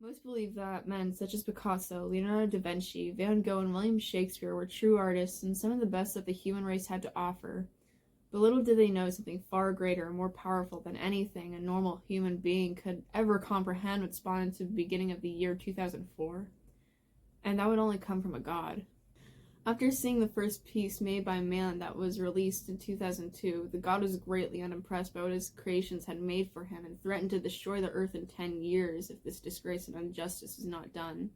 Most believe that men such as Picasso, Leonardo da Vinci, Van Gogh, and William Shakespeare were true artists and some of the best that the human race had to offer. But little did they know something far greater and more powerful than anything a normal human being could ever comprehend would spawn into the beginning of the year 2004. And that would only come from a god. After seeing the first piece made by man that was released in 2002, the god was greatly unimpressed by what his creations had made for him and threatened to destroy the earth in 10 years if this disgrace and injustice was not done.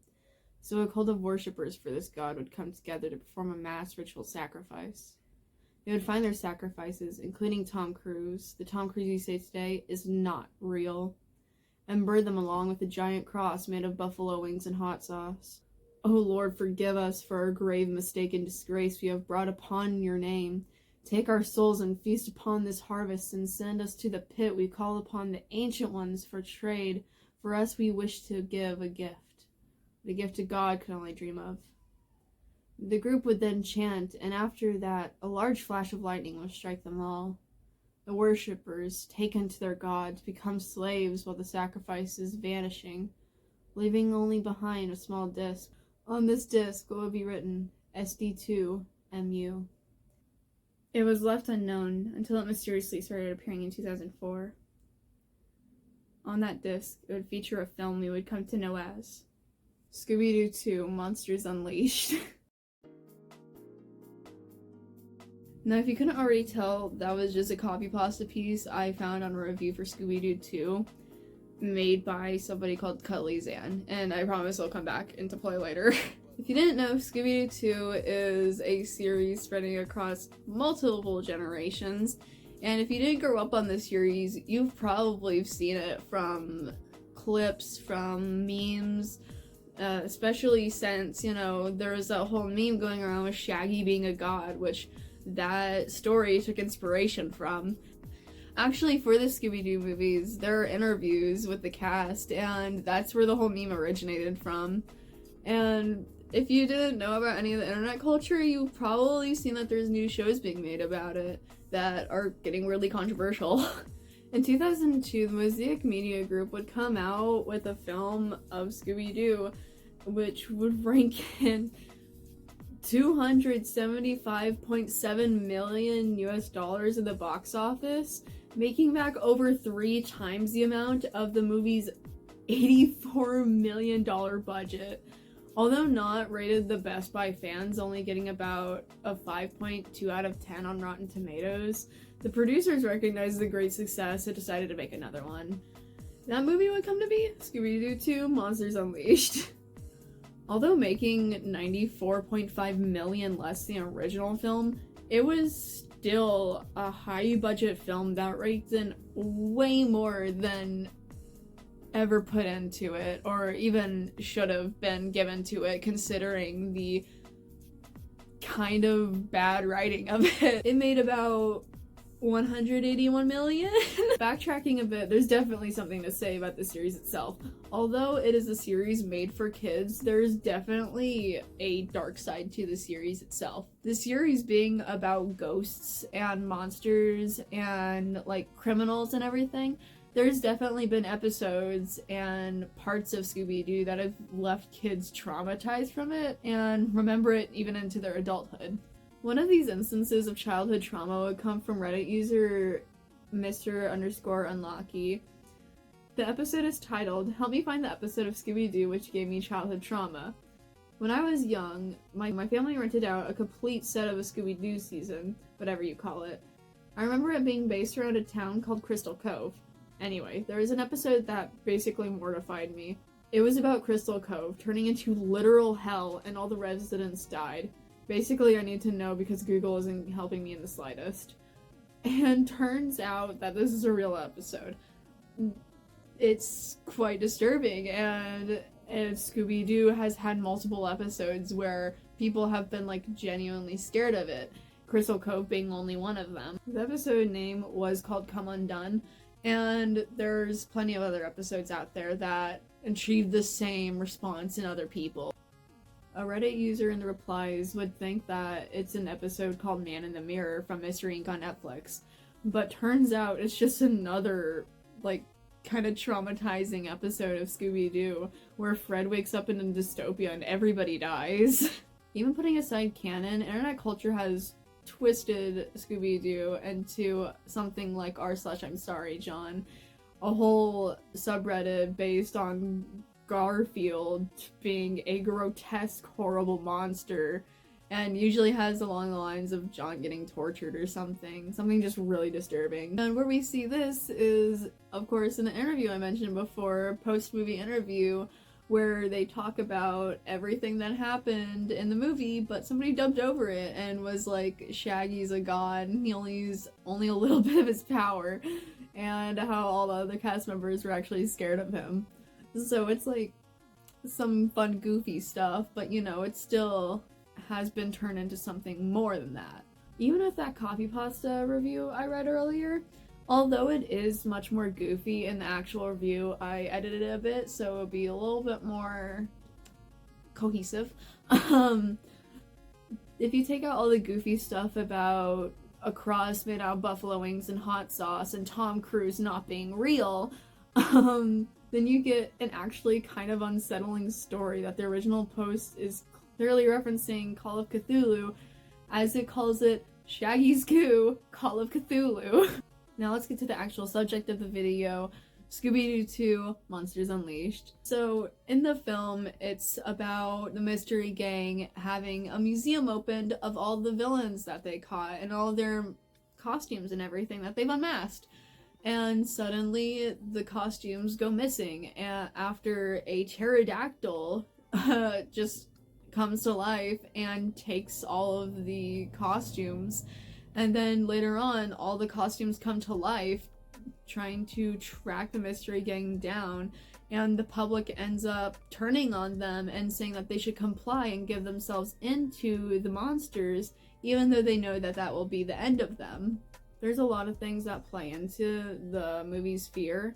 So a cult of worshippers for this god would come together to perform a mass ritual sacrifice. They would find their sacrifices, including Tom Cruise, the Tom Cruise you say today is not real, and burn them along with a giant cross made of buffalo wings and hot sauce. O Lord, forgive us for our grave mistake and disgrace we have brought upon your name. Take our souls and feast upon this harvest, and send us to the pit we call upon the ancient ones for trade. For us we wish to give a gift. The gift a god could only dream of. The group would then chant, and after that, a large flash of lightning would strike them all. The worshippers, taken to their gods, become slaves while the sacrifice is vanishing, leaving only behind a small disc. On this disc will be written SD2MU. It was left unknown until it mysteriously started appearing in 2004. On that disc, it would feature a film we would come to know as Scooby-Doo 2: Monsters Unleashed. Now, if you couldn't already tell, that was just a copy pasta piece I found on a review for Scooby-Doo 2. Made by somebody called Cutley Zan, and I promise I'll come back into play later. If you didn't know, Scooby-Doo 2 is a series spreading across multiple generations, and if you didn't grow up on this series, you've probably seen it from clips, from memes, especially since, there was that whole meme going around with Shaggy being a god, which that story took inspiration from. Actually, for the Scooby-Doo movies, there are interviews with the cast, and that's where the whole meme originated from. And if you didn't know about any of the internet culture, you've probably seen that there's new shows being made about it that are getting really controversial. In 2002, the Mosaic Media Group would come out with a film of Scooby-Doo, which would rank in $275.7 million US in the box office, making back over 3 times the amount of the movie's $84 million budget. Although not rated the best by fans, only getting about a 5.2 out of 10 on Rotten Tomatoes, the producers recognized the great success and decided to make another one. That movie would come to be Scooby-Doo 2: Monsters Unleashed. Although making $94.5 million less than the original film, it was still a high-budget film that raked in way more than ever put into it, or even should have been given to it, considering the kind of bad writing of it. It made about $181 million. Backtracking a bit, there's definitely something to say about the series itself. Although it is a series made for kids, there's definitely a dark side to the series itself. The series being about ghosts and monsters and criminals and everything, there's definitely been episodes and parts of Scooby-Doo that have left kids traumatized from it and remember it even into their adulthood. One of these instances of childhood trauma would come from Reddit user Mr_Unlucky. The episode is titled, "Help me find the episode of Scooby-Doo which gave me childhood trauma." When I was young, my family rented out a complete set of a Scooby-Doo season, whatever you call it. I remember it being based around a town called Crystal Cove. Anyway, there was an episode that basically mortified me. It was about Crystal Cove turning into literal hell and all the residents died. Basically, I need to know because Google isn't helping me in the slightest. And turns out that this is a real episode. It's quite disturbing, and Scooby-Doo has had multiple episodes where people have been genuinely scared of it. Crystal Cove being only one of them. The episode name was called Come Undone, and there's plenty of other episodes out there that achieve the same response in other people. A Reddit user in the replies would think that it's an episode called Man in the Mirror from Mystery Inc. on Netflix, but turns out it's just another, kind of traumatizing episode of Scooby-Doo where Fred wakes up in a dystopia and everybody dies. Even putting aside canon, internet culture has twisted Scooby-Doo into something like r/I'm sorry, John. A whole subreddit based on Garfield being a grotesque, horrible monster, and usually has along the lines of John getting tortured or something just really disturbing. And where we see this is, of course, in the interview I mentioned before, post-movie interview, where they talk about everything that happened in the movie, but somebody dubbed over it and was like, Shaggy's a god, and he only used only a little bit of his power, and how all the other cast members were actually scared of him. So it's like some fun, goofy stuff, but you know, it still has been turned into something more than that. Even with that coffee pasta review I read earlier, although it is much more goofy in the actual review, I edited it a bit so it would be a little bit more cohesive. If you take out all the goofy stuff about a cross made out of buffalo wings and hot sauce and Tom Cruise not being real, then you get an actually kind of unsettling story that the original post is clearly referencing Call of Cthulhu, as it calls it Shaggy's Goo, Call of Cthulhu. Now let's get to the actual subject of the video, Scooby-Doo 2, Monsters Unleashed. So in the film, it's about the mystery gang having a museum opened of all the villains that they caught and all their costumes and everything that they've unmasked. And suddenly the costumes go missing after a pterodactyl just comes to life and takes all of the costumes. And then later on, all the costumes come to life, trying to track the mystery gang down, and the public ends up turning on them and saying that they should comply and give themselves into the monsters, even though they know that that will be the end of them. There's a lot of things that play into the movie's fear,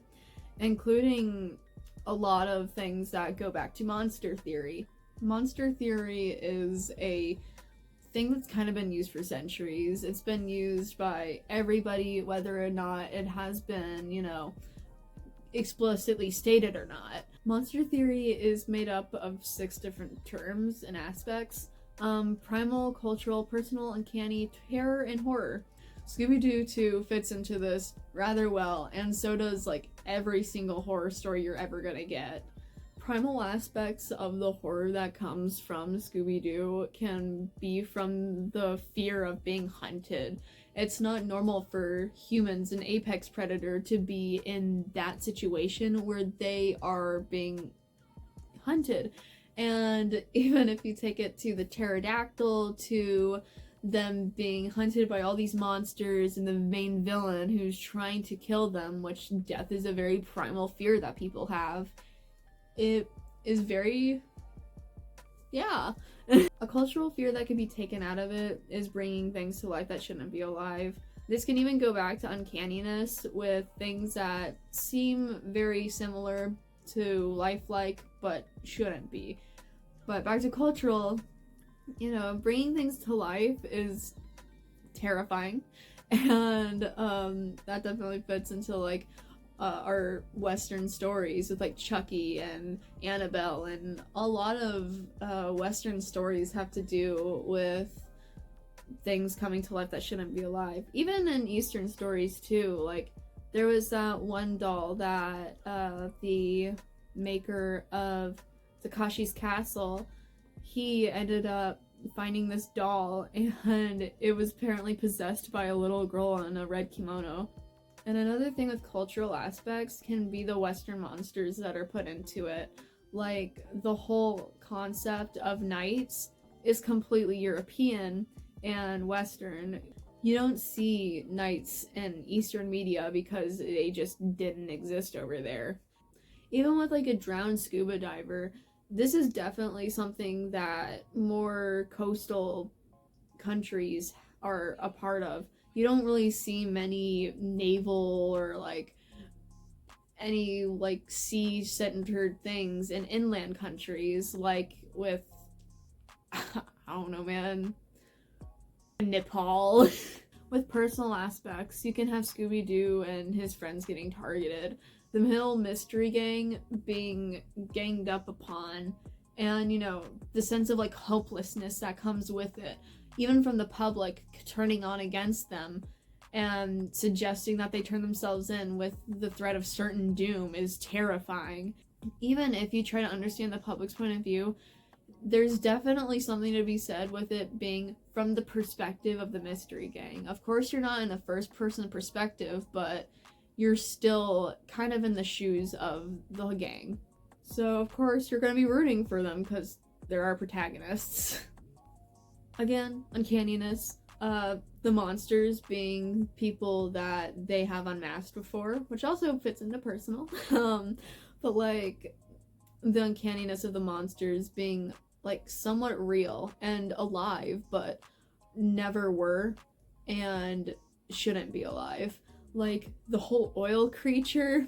including a lot of things that go back to monster theory. Monster theory is a thing that's kind of been used for centuries. It's been used by everybody, whether or not it has been, you know, explicitly stated or not. Monster theory is made up of 6 different terms and aspects. Primal, cultural, personal, uncanny, terror, and horror. Scooby-Doo 2 fits into this rather well, and so does like every single horror story you're ever gonna get. Primal aspects of the horror that comes from Scooby-Doo can be from the fear of being hunted. It's not normal for humans, an apex predator, to be in that situation where they are being hunted. And even if you take it to the pterodactyl, to them being hunted by all these monsters and the main villain who's trying to kill them, which death is a very primal fear that people have, it is very, yeah. A cultural fear that can be taken out of it is bringing things to life that shouldn't be alive. This can even go back to uncanniness with things that seem very similar to lifelike but shouldn't be. But back to cultural, you know, bringing things to life is terrifying, and that definitely fits into like our Western stories with like Chucky and Annabelle, and a lot of Western stories have to do with things coming to life that shouldn't be alive. Even in Eastern stories too, like there was that one doll that the maker of Takashi's Castle, he ended up finding this doll, and it was apparently possessed by a little girl in a red kimono. And another thing with cultural aspects can be the Western monsters that are put into it. Like, the whole concept of knights is completely European and Western. You don't see knights in Eastern media because they just didn't exist over there. Even with like a drowned scuba diver, this is definitely something that more coastal countries are a part of. You don't really see many naval or like any like sea-centered things in inland countries, like with, I don't know, man, Nepal. With personal aspects, you can have Scooby-Doo and his friends getting targeted. The Mill Mystery Gang being ganged up upon, and, you know, the sense of, like, hopelessness that comes with it, even from the public turning on against them and suggesting that they turn themselves in with the threat of certain doom is terrifying. Even if you try to understand the public's point of view, there's definitely something to be said with it being from the perspective of the Mystery Gang. Of course, you're not in a first-person perspective, but you're still kind of in the shoes of the gang. So, of course, you're going to be rooting for them because they're our protagonists. Again, uncanniness. The monsters being people that they have unmasked before, which also fits into personal. But, like, the uncanniness of the monsters being, like, somewhat real and alive, but never were and shouldn't be alive. Like, the whole oil creature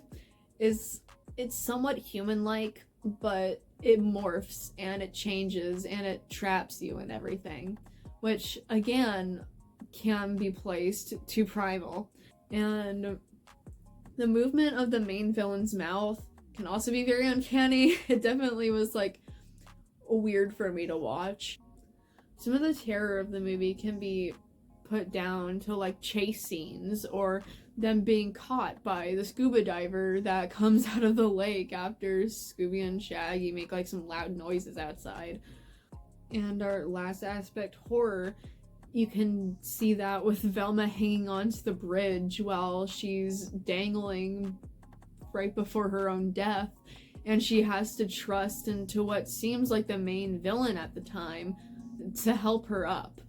it's somewhat human-like, but it morphs and it changes and it traps you and everything, which, again, can be placed to primal. And the movement of the main villain's mouth can also be very uncanny. It definitely was, like, weird for me to watch. Some of the terror of the movie can be put down to, like, chase scenes or them being caught by the scuba diver that comes out of the lake after Scooby and Shaggy make, like, some loud noises outside. And our last aspect, horror, you can see that with Velma hanging onto the bridge while she's dangling right before her own death, and she has to trust into what seems like the main villain at the time to help her up.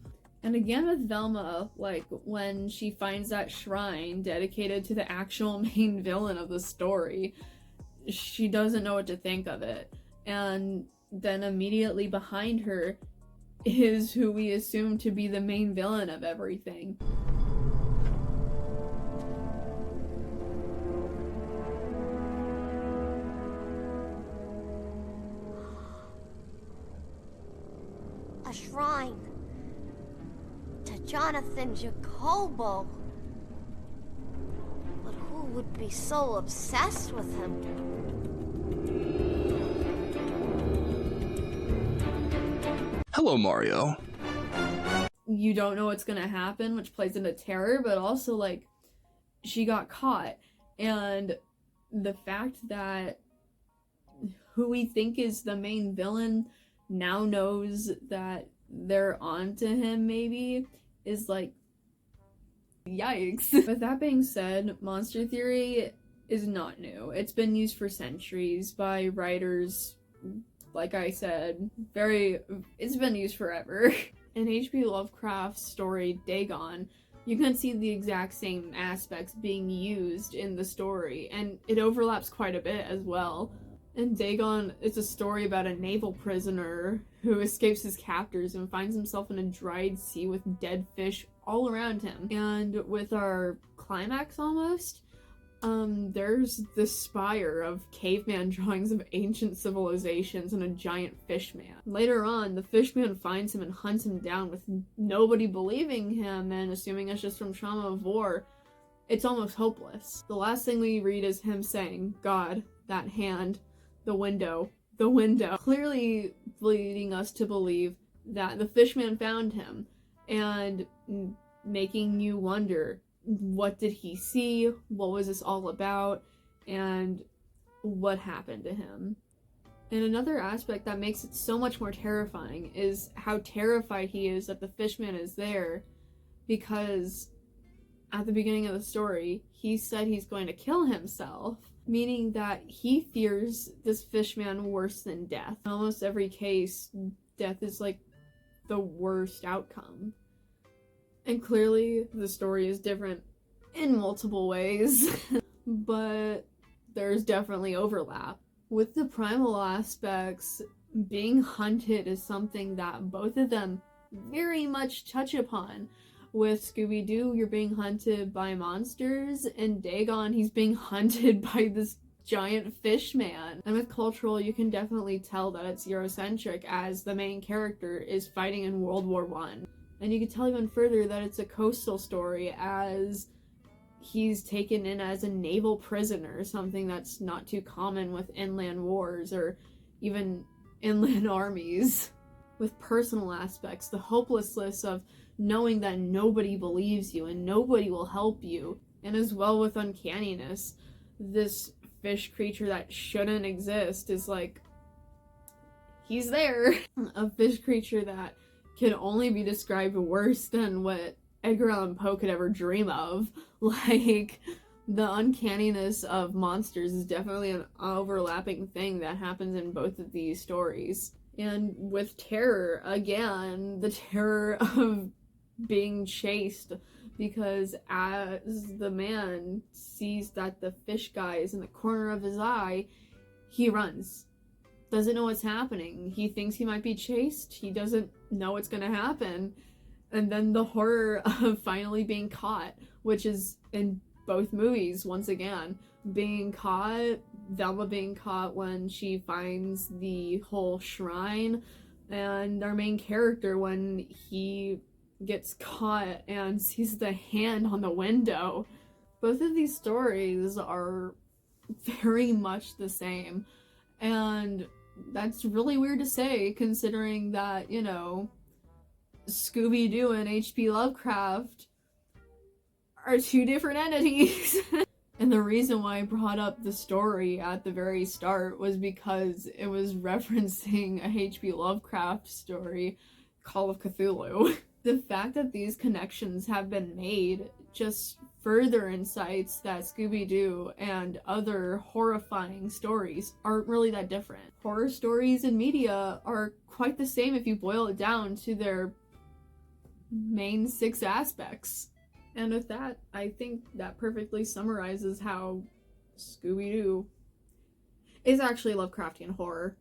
And again with Velma, like, when she finds that shrine dedicated to the actual main villain of the story, she doesn't know what to think of it. And then immediately behind her is who we assume to be the main villain of everything. A shrine to Jonathan Jacobo. But who would be so obsessed with him? Hello, Mario. You don't know what's gonna happen, which plays into terror, but also, like, she got caught. And the fact that who we think is the main villain now knows that they're onto him, maybe, is, like, yikes. With that being said, monster theory is not new. It's been used for centuries by writers, like I said, it's been used forever. In H.P. Lovecraft's story, Dagon, you can see the exact same aspects being used in the story, and it overlaps quite a bit as well. And Dagon is a story about a naval prisoner who escapes his captors and finds himself in a dried sea with dead fish all around him. And with our climax almost, there's this spire of caveman drawings of ancient civilizations and a giant fishman. Later on, the fishman finds him and hunts him down with nobody believing him and assuming it's just from trauma of war. It's almost hopeless. The last thing we read is him saying, "God, that hand, the window, the window," clearly leading us to believe that the fishman found him and making you wonder, what did he see? What was this all about? And what happened to him? And another aspect that makes it so much more terrifying is how terrified he is that the fishman is there, because at the beginning of the story, he said he's going to kill himself, meaning that he fears this fishman worse than death. In almost every case, death is, like, the worst outcome. And clearly, the story is different in multiple ways, but there's definitely overlap. With the primal aspects, being hunted is something that both of them very much touch upon. With Scooby-Doo, you're being hunted by monsters, and Dagon, he's being hunted by this giant fish man. And with cultural, you can definitely tell that it's Eurocentric, as the main character is fighting in World War I. And you can tell even further that it's a coastal story, as he's taken in as a naval prisoner, something that's not too common with inland wars or even inland armies. With personal aspects, the hopelessness of knowing that nobody believes you and nobody will help you, and as well with uncanniness, this fish creature that shouldn't exist is like, he's there. A fish creature that can only be described worse than what Edgar Allan Poe could ever dream of. Like, the uncanniness of monsters is definitely an overlapping thing that happens in both of these stories. And with terror, again, the terror of being chased, because as the man sees that the fish guy is in the corner of his eye, he runs. Doesn't know what's happening. He thinks he might be chased. He doesn't know what's gonna happen. And then the horror of finally being caught, which is in both movies, once again. Being caught, Velma being caught when she finds the whole shrine, and our main character when he gets caught and sees the hand on the window. Both of these stories are very much the same, and that's really weird to say, considering that, you know, Scooby-Doo and H.P. Lovecraft are two different entities. And the reason why I brought up the story at the very start was because it was referencing a H.P. Lovecraft story, Call of Cthulhu. The fact that these connections have been made just further incites that Scooby-Doo and other horrifying stories aren't really that different. Horror stories in media are quite the same if you boil it down to their main 6 aspects. And with that, I think that perfectly summarizes how Scooby-Doo is actually Lovecraftian horror.